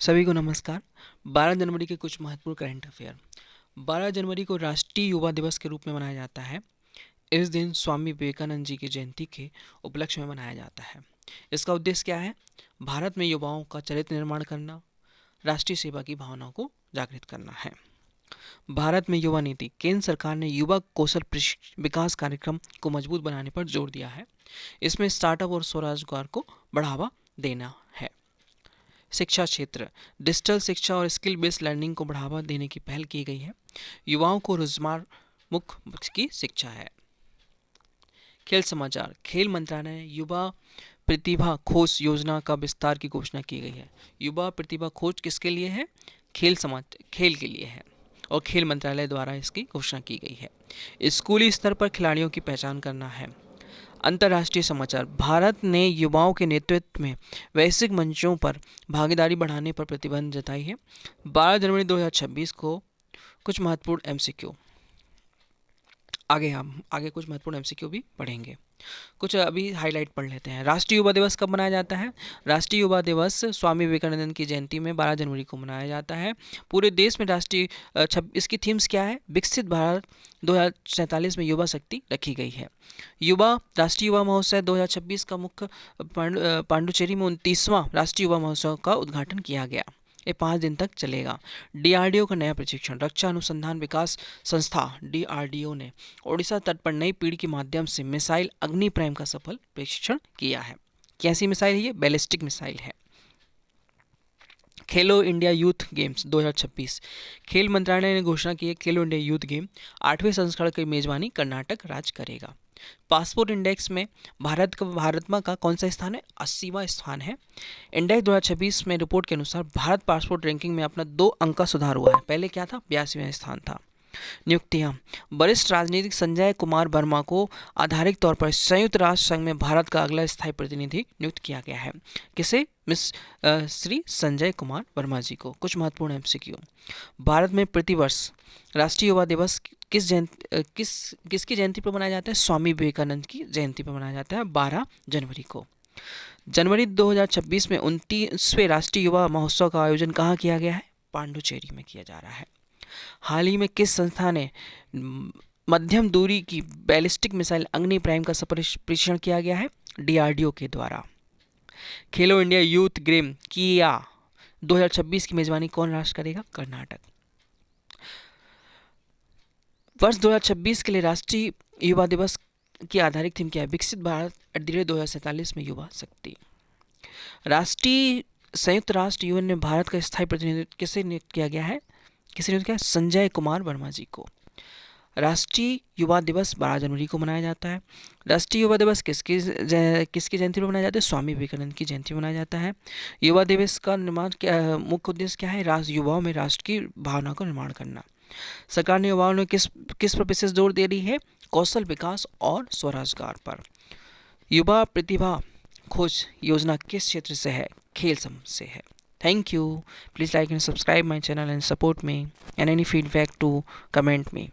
सभी को नमस्कार। 12 जनवरी के कुछ महत्वपूर्ण करंट अफेयर। 12 जनवरी को राष्ट्रीय युवा दिवस के रूप में मनाया जाता है। इस दिन स्वामी विवेकानंद जी की जयंती के उपलक्ष्य में मनाया जाता है। इसका उद्देश्य क्या है? भारत में युवाओं का चरित्र निर्माण करना, राष्ट्रीय सेवा की भावना को जागृत करना है। भारत में युवा नीति। केंद्र सरकार ने युवा कौशल विकास कार्यक्रम को मजबूत बनाने पर जोर दिया है। इसमें स्टार्टअप और स्वरोजगार को बढ़ावा देना है। शिक्षा क्षेत्र। डिजिटल शिक्षा और स्किल बेस्ड लर्निंग को बढ़ावा देने की पहल की गई है। युवाओं को रोजगार मुक्त की शिक्षा है। खेल समाचार। खेल मंत्रालय ने युवा प्रतिभा खोज योजना का विस्तार की घोषणा की गई है। युवा प्रतिभा खोज किसके लिए है? खेल के लिए है और खेल मंत्रालय द्वारा इसकी घोषणा की गई है। स्कूली स्तर पर खिलाड़ियों की पहचान करना है। अंतर्राष्ट्रीय समाचार। भारत ने युवाओं के नेतृत्व में वैश्विक मंचों पर भागीदारी बढ़ाने पर प्रतिबंध जताई है। 12 जनवरी 2026 को कुछ महत्वपूर्ण एमसीक्यू। आगे कुछ महत्वपूर्ण एमसीक्यू भी पढ़ेंगे। कुछ अभी हाईलाइट पढ़ लेते हैं। राष्ट्रीय युवा दिवस कब मनाया जाता है? राष्ट्रीय युवा दिवस स्वामी विवेकानंद की जयंती में 12 जनवरी को मनाया जाता है। पूरे देश में राष्ट्रीय इसकी थीम्स क्या है? विकसित भारत 2047 में युवा शक्ति रखी गई है। राष्ट्रीय युवा महोत्सव 2026 का मुख्य पांडुचेरी में 29वां राष्ट्रीय युवा महोत्सव का उद्घाटन किया गया। ये 5 दिन तक चलेगा। डीआरडीओ का नया प्रशिक्षण। रक्षा अनुसंधान विकास संस्था डीआरडीओ ने ओडिशा तट पर नई पीढ़ी के माध्यम से मिसाइल अग्नि प्राइम का सफल परीक्षण किया है। कैसी मिसाइल है ये? बैलिस्टिक मिसाइल है। खेलो इंडिया यूथ गेम्स 2026। खेल मंत्रालय ने घोषणा की है खेलो इंडिया यूथ गेम 8वें संस्करण की मेजबानी कर्नाटक राज्य करेगा। पासपोर्ट इंडेक्स में भारत का कौन सा स्थान है? 80वां स्थान है। इंडेक्स 2026 में रिपोर्ट के अनुसार भारत पासपोर्ट रैंकिंग में अपना 2 अंक का सुधार हुआ है। पहले क्या था? 82वां स्थान था। नियुक्तियां। वरिष्ठ राजनीतिक संजय कुमार वर्मा को आधारिक तौर पर संयुक्त राष्ट्र संघ में भारत का अगला स्थायी प्रतिनिधि नियुक्त किया गया है। किसे? श्री संजय कुमार वर्मा जी को। कुछ महत्वपूर्ण एमसीक्यू। भारत में प्रतिवर्ष राष्ट्रीय युवा दिवस किसकी जयंती पर मनाया जाता है? स्वामी विवेकानंद की जयंती पर मनाया जाता है 12 जनवरी को। जनवरी 2026 में 29वें राष्ट्रीय युवा महोत्सव का आयोजन कहाँ किया गया है? पांडुचेरी में किया जा रहा है। हाल ही में किस संस्था ने मध्यम दूरी की बैलिस्टिक मिसाइल अग्नि प्राइम का सफल परीक्षण किया गया है? डीआरडीओ के द्वारा। खेलो इंडिया यूथ गेम किया 2026 की मेजबानी कौन राष्ट्र करेगा? कर्नाटक। वर्ष 2026 के लिए राष्ट्रीय युवा दिवस की आधारित थीम क्या है? विकसित भारत @ 2047 में युवा शक्ति। राष्ट्रीय संयुक्त राष्ट्र यूएन में भारत का स्थायी प्रतिनिधित्व किसे नियुक्त किया गया है? किसे नियुक्त किया? संजय कुमार वर्मा जी को। राष्ट्रीय युवा दिवस 12 जनवरी को मनाया जाता है। राष्ट्रीय युवा दिवस किसकी जयंती पर मनाया जाता है? स्वामी विवेकानंद की जयंती पर मनाया जाता है। युवा दिवस का निर्माण क्या मुख्य उद्देश्य क्या है? युवाओं में राष्ट्र की भावना का निर्माण करना। सरकार ने युवाओं ने किस पर विशेष जोर दे रही है? कौशल विकास और स्वरोजगार पर। युवा प्रतिभा खोज योजना किस क्षेत्र से है? खेल से है। Thank you. Please like and subscribe my channel and support me. And any feedback to comment me.